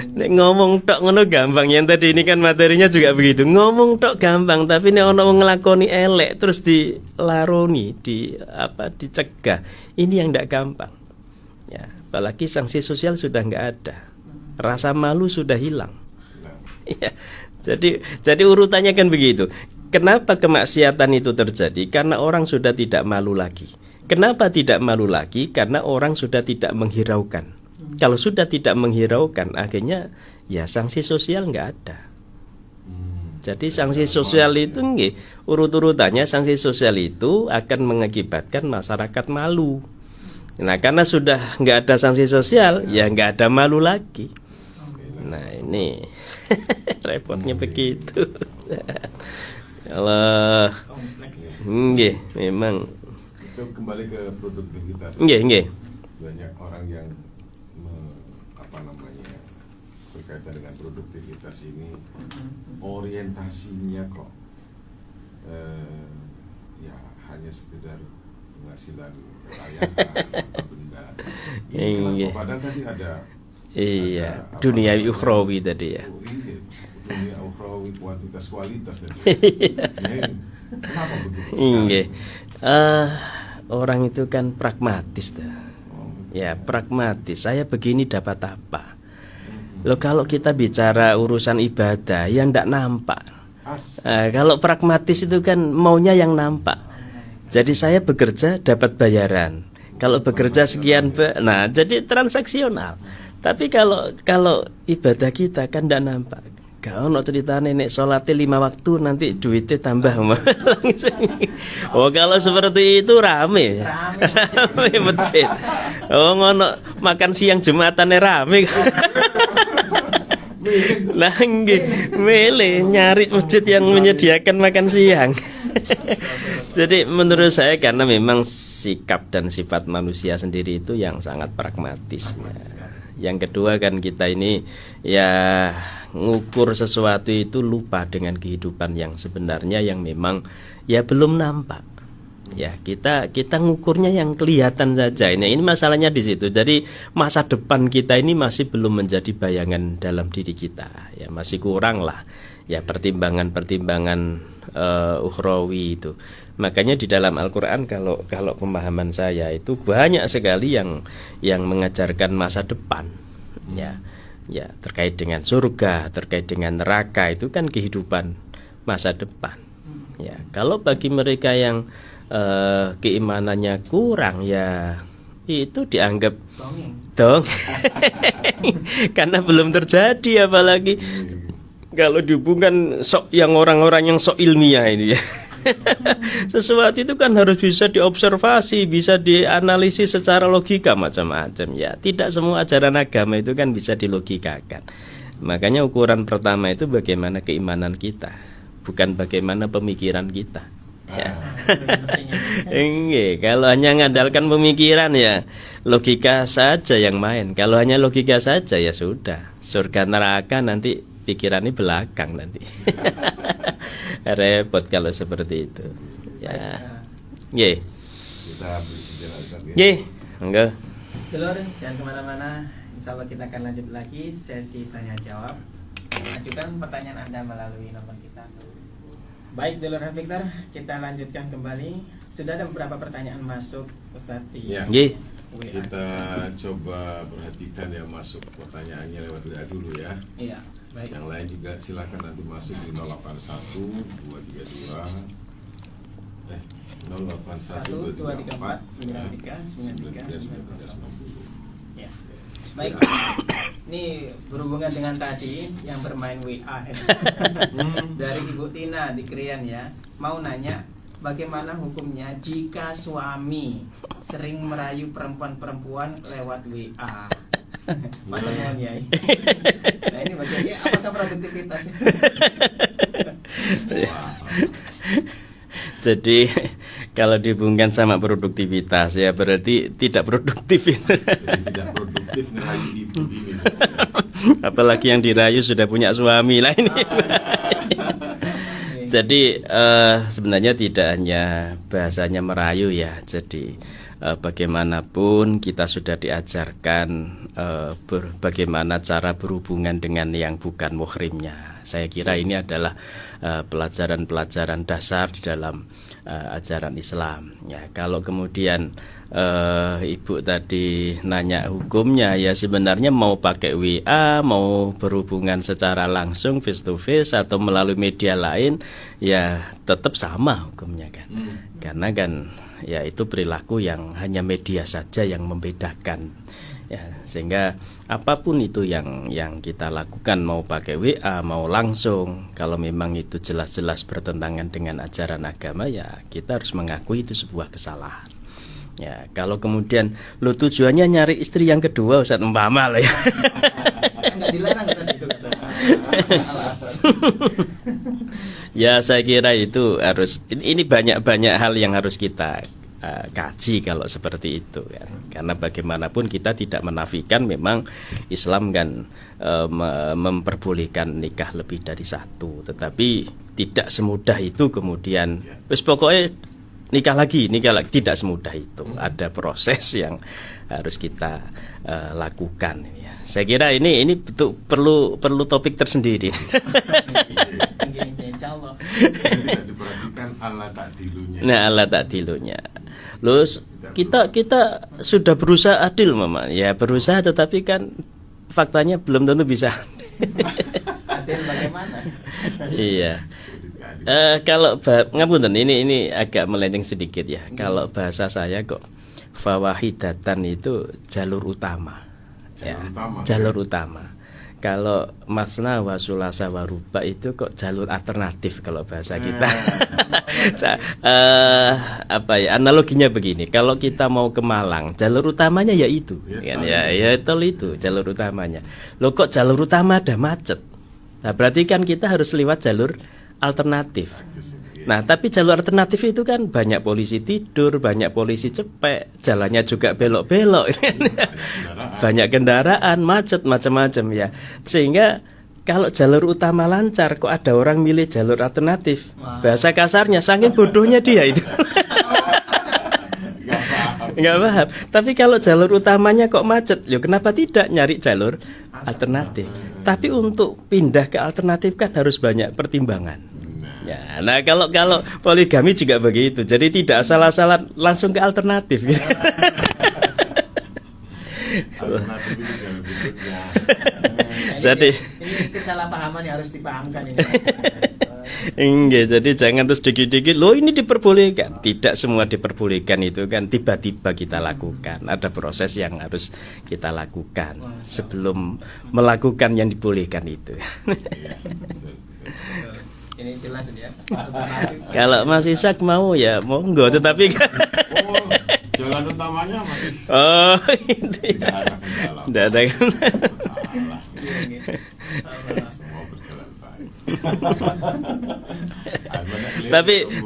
Nek ngomong tok ngono gampang. Yang tadi ini kan materinya juga begitu. Ngomong tok gampang, tapi nek ono nglakoni elek terus dilaroni, dicegah. Ini yang ndak gampang. Ya, apalagi sanksi sosial sudah nggak ada. Rasa malu sudah hilang. Ya, jadi urutannya kan begitu. Kenapa kemaksiatan itu terjadi? Karena orang sudah tidak malu lagi. Kenapa tidak malu lagi? Karena orang sudah tidak menghiraukan. Kalau sudah tidak menghiraukan, akhirnya ya sanksi sosial nggak ada. Jadi sanksi sosial itu urut-urutannya sanksi sosial itu akan mengakibatkan masyarakat malu. Nah karena sudah nggak ada sanksi sosial, ya nggak ada malu lagi. Nah ini repotnya begitu. Kalau memang itu kembali ke produktivitas. Banyak orang yang berkaitan dengan produktivitas ini orientasinya kok ya hanya sekedar penghasilan kekayaan atau benda. Ini padahal tadi ada duniawi ukhrawi tadi ya. Dunia ukhrawi kualitas tadi. Kenapa begitu? Orang itu kan pragmatis ya, pragmatis. Saya begini dapat apa? Loh kalau kita bicara urusan ibadah yang tidak nampak. Kalau pragmatis itu kan maunya yang nampak. Jadi saya bekerja dapat bayaran. Kalau bekerja sekian, nah jadi transaksional. Tapi kalau ibadah kita kan tidak nampak. Gak ono cerita nenek sholatnya 5 waktu nanti duitnya tambah. Oh kalau seperti itu rame masjid. Oh ngono makan siang Jumatannya rame. Lah nggih, milih nyari masjid yang menyediakan makan siang. Jadi menurut saya karena memang sikap dan sifat manusia sendiri itu yang sangat pragmatis. Yang kedua kan kita ini ya ngukur sesuatu itu lupa dengan kehidupan yang sebenarnya yang memang ya belum nampak. Ya kita ngukurnya yang kelihatan saja. Ini masalahnya di situ. Jadi masa depan kita ini masih belum menjadi bayangan dalam diri kita. Ya masih kurang lah. Ya pertimbangan ukhrawi itu. Makanya di dalam Al-Quran kalau pemahaman saya itu banyak sekali yang mengajarkan masa depan. Ya terkait dengan surga, terkait dengan neraka itu kan kehidupan masa depan. Ya kalau bagi mereka yang keimanannya kurang ya itu dianggap dong karena belum terjadi, apalagi kalau dihubungkan yang orang-orang yang sok ilmiah ini ya. Sesuatu itu kan harus bisa diobservasi, bisa dianalisis secara logika macam-macam ya. Tidak semua ajaran agama itu kan bisa dilogikakan. Makanya ukuran pertama itu bagaimana keimanan kita, bukan bagaimana pemikiran kita. Ya. Kalau hanya mengandalkan pemikiran ya logika saja yang main. Kalau hanya logika saja ya sudah, surga neraka nanti pikirannya belakang nanti. Repot kalau seperti itu. Ya. Nggih. Kita berisi jalan. Nggih. Monggo. Dulur, jangan kemana-mana. Insyaallah kita akan lanjut lagi sesi tanya jawab. Ajukan pertanyaan Anda melalui nomor kita. Baik, Dulur Victor, kita lanjutkan kembali. Sudah ada beberapa pertanyaan masuk, Ustaz. Ya. Kita coba perhatikan yang masuk pertanyaannya lewat WA dulu ya. Iya. Baik. Yang lain juga silakan nanti masuk di 081 232 081 234 93 93 90. Ya. Baik. Ini berhubungan dengan tadi yang bermain WA dari Ibu Tina di Krian ya. Mau nanya bagaimana hukumnya jika suami sering merayu perempuan-perempuan lewat WA? Macam ya. Nah ini bagaimana? Apakah produktivitasnya? Jadi kalau dihubungkan sama produktivitas ya berarti tidak produktif. Tidak produktif ngerayu ibu ini. Apalagi yang dirayu sudah punya suami lah ini. Jadi sebenarnya tidak hanya bahasanya merayu ya. Jadi bagaimanapun kita sudah diajarkan bagaimana cara berhubungan dengan yang bukan muhrimnya. Saya kira ini adalah pelajaran-pelajaran dasar dalam ajaran Islam. Ya, kalau kemudian ibu tadi nanya hukumnya, ya sebenarnya mau pakai WA, mau berhubungan secara langsung face to face atau melalui media lain, ya tetap sama hukumnya kan. Karena kan ya itu perilaku yang hanya media saja yang membedakan. Ya, sehingga apapun itu yang kita lakukan, mau pakai WA mau langsung, kalau memang itu jelas-jelas bertentangan dengan ajaran agama, ya kita harus mengakui itu sebuah kesalahan. Ya, kalau kemudian lo tujuannya nyari istri yang kedua, Ustaz umpama lah ya. Enggak dilarang Ustaz itu kata. Alasan. Ya saya kira itu harus, ini banyak hal yang harus kita kaji kalau seperti itu kan. Karena bagaimanapun kita tidak menafikan memang Islam kan memperbolehkan nikah lebih dari satu, tetapi tidak semudah itu kemudian wis pokoknya nikah lagi, tidak semudah itu. Ada proses yang harus kita lakukan ini ya. Saya kira ini betul perlu topik tersendiri. Insyaallah. Tidak diperhatikan Allah takdilunya. Nah, Allah takdilunya. Loh, kita sudah berusaha adil, Mama. Ya, berusaha tetapi kan faktanya belum tentu bisa. Adil bagaimana? Iya. Kalau ngapunten, ini agak melenceng sedikit ya. Kalau bahasa saya kok fawahidatan itu jalur utama. Jalur utama. Kalau masna wa sulasa wa ruba itu kok jalur alternatif kalau bahasa kita. Analoginya begini, kalau kita mau ke Malang, jalur utamanya ya itu, kan ya itu jalur utamanya. Loh kok jalur utama ada macet? Nah, berarti kan kita harus lewat jalur alternatif. Nah, tapi jalur alternatif itu kan banyak polisi tidur, banyak polisi cepek, jalannya juga belok-belok, banyak kendaraan, macet, macam-macam ya. Sehingga kalau jalur utama lancar, kok ada orang milih jalur alternatif? Bahasa kasarnya, saking bodohnya dia itu. Nggak paham. Tapi kalau jalur utamanya kok macet, ya kenapa tidak nyari jalur alternatif? Tapi untuk pindah ke alternatif kan harus banyak pertimbangan. Ya, nah kalau poligami juga begitu. Jadi tidak asal-asalan langsung ke alternatif. Alternatif itu jalur berikutnya. Jadi ini kesalahpahaman yang harus dipahamkan ini. enggak, jadi jangan terus dikit-dikit loh ini diperbolehkan. Tidak semua diperbolehkan itu kan tiba-tiba kita lakukan. Ada proses yang harus kita lakukan sebelum melakukan yang dibolehkan itu. Ini jelas ya. Kalau Mas Ishak mau ya monggo, tetapi Jalan utamanya masih itu ya. Tidak ada kan. Semua berjalan baik.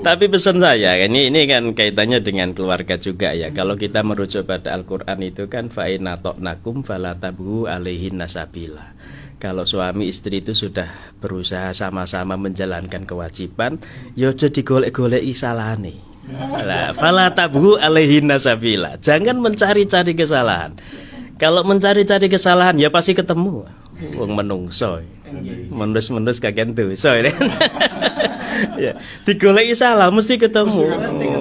Tapi pesan saya ini kan kaitannya dengan keluarga juga ya. Kalau kita merujuk pada Al-Qur'an itu kan fa in ata'nakum fala tabghu alaihin nasabila. Kalau suami istri itu sudah berusaha sama-sama menjalankan kewajiban, ya aja digolek-goleki salahane. Lah, fala tabghu alaihin nasabila. Jangan mencari-cari kesalahan. Kalau mencari-cari kesalahan ya pasti ketemu. Wong menungso. Menus-menus kakean dosa. Ya, digoleki salah mesti ketemu.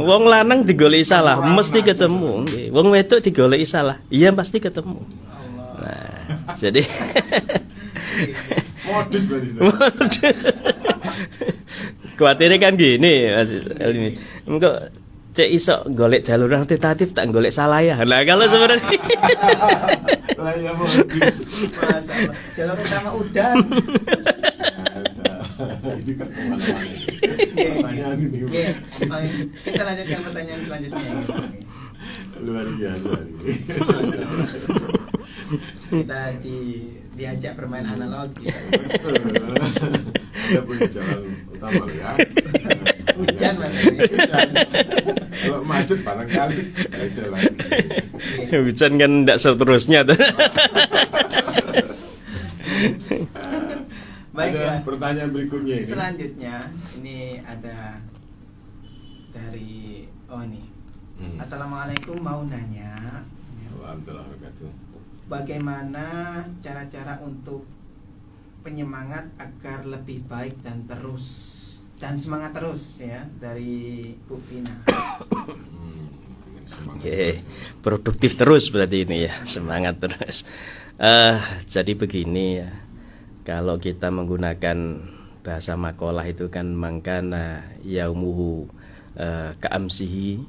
Wong lanang digoleki salah mesti ketemu. Wong wedok digoleki salah, iya pasti ketemu. Nah, jadi modus berarti. Kuatirnya kan gini, Mas Elmi. Engko cek iso golek jalur alternatif tak golek salah ya. Nah, kalau sebenarnya lah ya modus. Masalah. Jalur utama udan. Ini kan kemana-mana. Kita lanjutkan pertanyaan selanjutnya. Luar biasa ini. Kita diajak bermain analogi. Kita punya jalan utama ya. Hujan Mas. Kalau macet barangkali ada lagi. hujan kan tidak seterusnya tuh. Baik Ada ya. pertanyaan berikutnya ini. Selanjutnya ini ada dari Assalamualaikum, mau nanya Alhamdulillah wabarakatuh. bagaimana cara-cara untuk penyemangat agar lebih baik dan semangat terus ya dari Bu Vina. Produktif terus berarti ini ya, semangat terus. Jadi begini ya, kalau kita menggunakan bahasa makalah itu kan mangkana yaumuhu ka'amsihi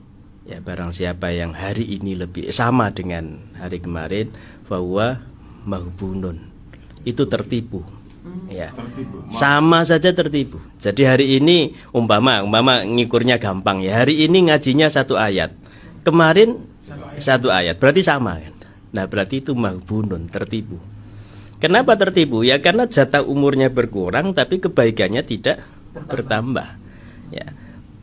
Ya, barang siapa yang hari ini lebih sama dengan hari kemarin, bahwa mahbunun, itu tertipu. Ya, sama saja tertipu. Jadi hari ini umpama ngikurnya gampang ya. Hari ini ngajinya 1 ayat, kemarin 1 ayat, berarti sama kan? Nah, berarti itu mahbunun, tertipu. Kenapa tertipu? Ya karena jatah umurnya berkurang tapi kebaikannya tidak bertambah. Ya.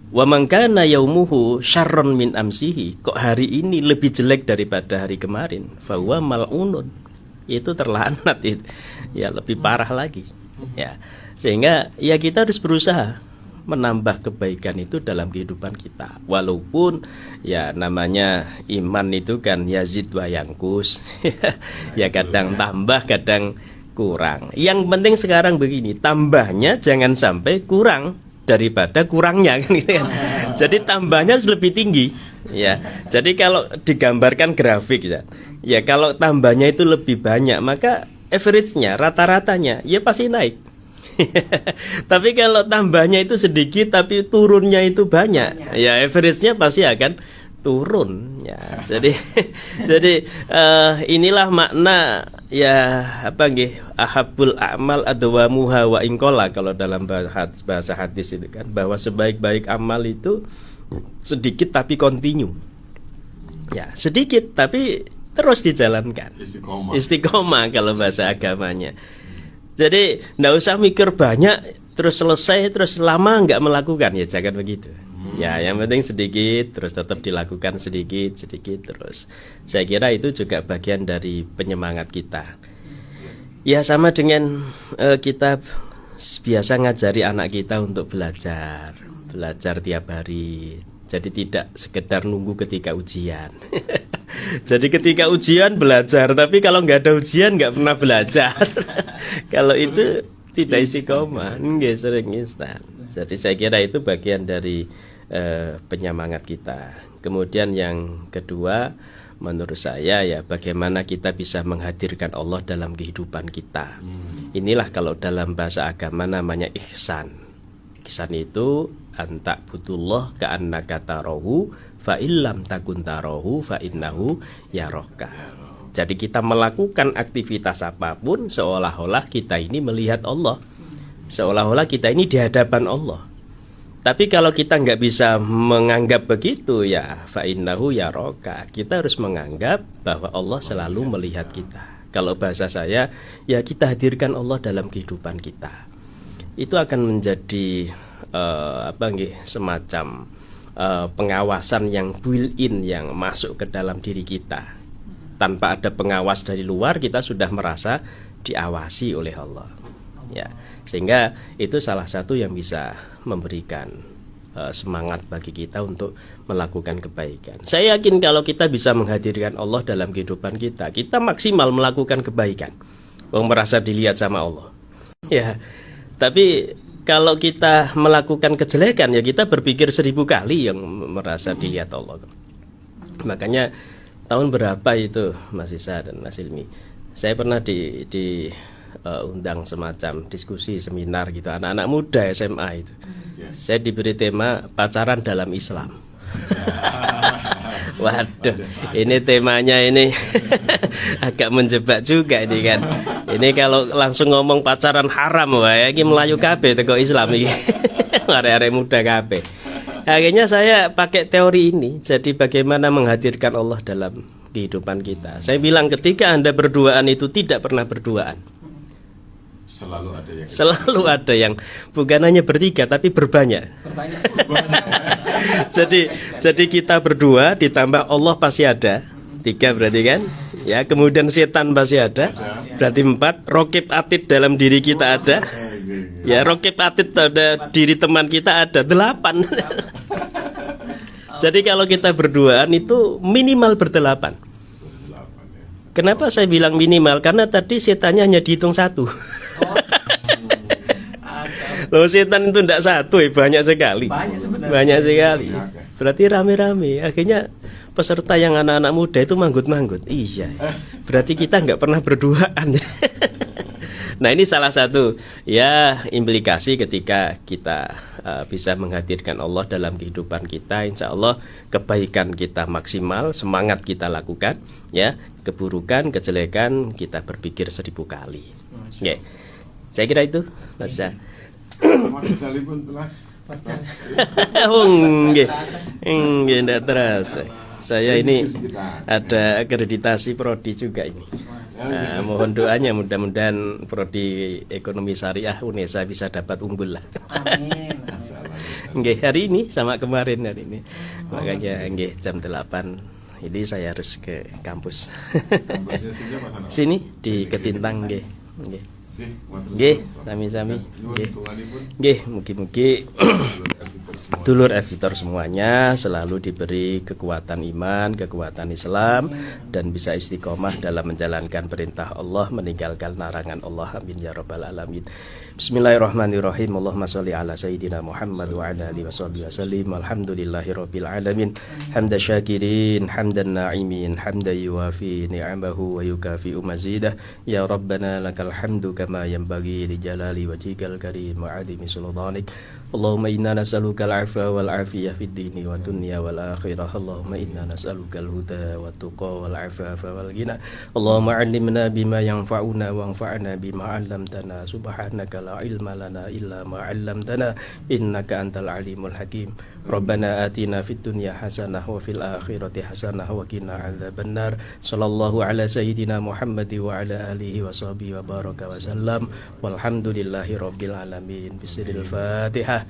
Wa man kana yaumuhu syarrun min amsihi, kok hari ini lebih jelek daripada hari kemarin, fa huwa mal'unun, itu terlaknat itu. Ya, lebih parah lagi. Ya. Sehingga ya kita harus berusaha menambah kebaikan itu dalam kehidupan kita. Walaupun ya namanya iman itu kan yazid wa yangkus. Ya kadang tambah, kadang kurang. Yang penting sekarang begini, tambahnya jangan sampai kurang daripada kurangnya kan gitu kan. Jadi tambahnya harus lebih tinggi. Ya. Jadi kalau digambarkan grafik ya. Ya kalau tambahnya itu lebih banyak, maka average-nya, rata-ratanya ya pasti naik. Tapi kalau tambahnya itu sedikit tapi turunnya itu banyak, ya average-nya pasti akan turun ya. Jadi inilah makna ya apa nggih, ahabul a'mal adwamuha wa inqala, kalau dalam bahasa hadis itu kan, bahwa sebaik-baik amal itu sedikit tapi kontinu. Ya, sedikit tapi terus dijalankan. Istiqomah kalau bahasa agamanya. Jadi nggak usah mikir banyak terus selesai terus lama nggak melakukan, ya jangan begitu. Ya yang penting sedikit terus tetap dilakukan, sedikit terus. Saya kira itu juga bagian dari penyemangat kita. Ya sama dengan kita biasa ngajari anak kita untuk belajar tiap hari. Jadi tidak sekedar nunggu ketika ujian. Jadi ketika ujian belajar, tapi kalau nggak ada ujian nggak pernah belajar. Kalau itu tidak istiqomah, nggak sering instan. Jadi saya kira itu bagian dari penyemangat kita. Kemudian yang kedua, menurut saya ya bagaimana kita bisa menghadirkan Allah dalam kehidupan kita. Inilah kalau dalam bahasa agama namanya ihsan. Ihsan itu antak butullah ka'annaka tarahu fa illam takun tarahu fa innahu yaraka. Jadi kita melakukan aktivitas apapun seolah-olah kita ini melihat Allah, seolah-olah kita ini di hadapan Allah. Tapi kalau kita nggak bisa menganggap begitu, ya fa innahu yaraka, kita harus menganggap bahwa Allah selalu melihat kita. Kalau bahasa saya, ya kita hadirkan Allah dalam kehidupan kita. Itu akan menjadi semacam pengawasan yang built-in, yang masuk ke dalam diri kita. Tanpa ada pengawas dari luar, kita sudah merasa diawasi oleh Allah. Ya, sehingga itu salah satu yang bisa memberikan semangat bagi kita untuk melakukan kebaikan. Saya yakin kalau kita bisa menghadirkan Allah dalam kehidupan kita, kita maksimal melakukan kebaikan, merasa dilihat sama Allah. Ya, tapi kalau kita melakukan kejelekan, ya kita berpikir 1000 kali yang merasa dilihat Allah. Makanya tahun berapa itu Mas Isa dan Mas Ilmi, saya pernah undang semacam diskusi seminar gitu, anak-anak muda SMA itu. Saya diberi tema pacaran dalam Islam. Waduh, ini temanya ini agak menjebak juga ini kan. Ini kalau langsung ngomong pacaran haram, wah ini Melayu kabeh teko Islam iki. Arek-arek muda kabeh. Akhirnya saya pakai teori ini. Jadi bagaimana menghadirkan Allah dalam kehidupan kita. Saya bilang ketika Anda berduaan itu tidak pernah berduaan. Selalu ada yang bukan hanya bertiga tapi berbanyak. Jadi kita berdua ditambah Allah pasti ada. 3 berarti kan? Ya, kemudian setan pasti ada. Berarti 4. Rokib atid dalam diri kita ada. Ya, rokib atid pada diri teman kita ada. 8. Jadi kalau kita berduaan itu minimal berdelapan. Kenapa saya bilang minimal? Karena tadi setannya hanya dihitung 1. Loh, setan itu tidak 1, banyak sekali. Banyak sekali. Berarti rame-rame. Akhirnya peserta yang anak-anak muda itu manggut-manggut. Iya. Berarti kita nggak pernah berduaan. Nah, ini salah satu ya implikasi ketika kita bisa menghadirkan Allah dalam kehidupan kita. Insya Allah kebaikan kita maksimal, semangat kita lakukan, ya, keburukan, kejelekan kita berpikir 1000 kali. Oke, saya kira itu, Mas. Sekalipun kelas. Nggih, nggak terasa. Saya ini ada akreditasi prodi juga ini. Nah, mohon doanya mudah-mudahan prodi ekonomi syariah UNESA bisa dapat unggul lah. Amin. Nggih, hari ini sama kemarin hari ini. Makanya nggih jam 8 ini saya harus ke kampus. Sini di Ketintang nggih. Nggih. Nggih, sami-sami. Nggih. Nggih, mugi-mugi dulur Elfittor semuanya selalu diberi kekuatan iman, kekuatan Islam, dan bisa istiqomah dalam menjalankan perintah Allah, meninggalkan larangan Allah. Amin ya rabbal alamin. Bismillahirrahmanirrahim. Allahumma sholli ala sayyidina Muhammad wa ala alihi washabihi wasallim. Alhamdulillahirabbil alamin. Hamdan syakirin, hamdan na'imin, hamdan yuwafi ni'amahu wa yukafi'u mazidah. Ya Rabbana lakal hamdu kama yanbaghi li jalali wajhikal karim wa 'azimi sultanik. Allahumma inna nas'aluka al-'afwa wal 'afiyah fid dini wa dunya wal akhirah. Allahumma inna nas'aluka al-huda wat tuqa wal 'afafa wal ghina. Allahumma 'allimna bima yanfa'una wanfa'na bima 'allamtana. Subhanaka la ilma lana illa ma 'allamtana innaka antal alimul hakim. Rabbana atina fid dunya hasanah wa fil akhirati hasanah wa qina 'adzabannar. Sallallahu ala sayyidina Muhammad wa ala alihi wa sahbihi wa baraka wa sallam. Walhamdulillahi rabbil alamin. Bismillahil Fatihah.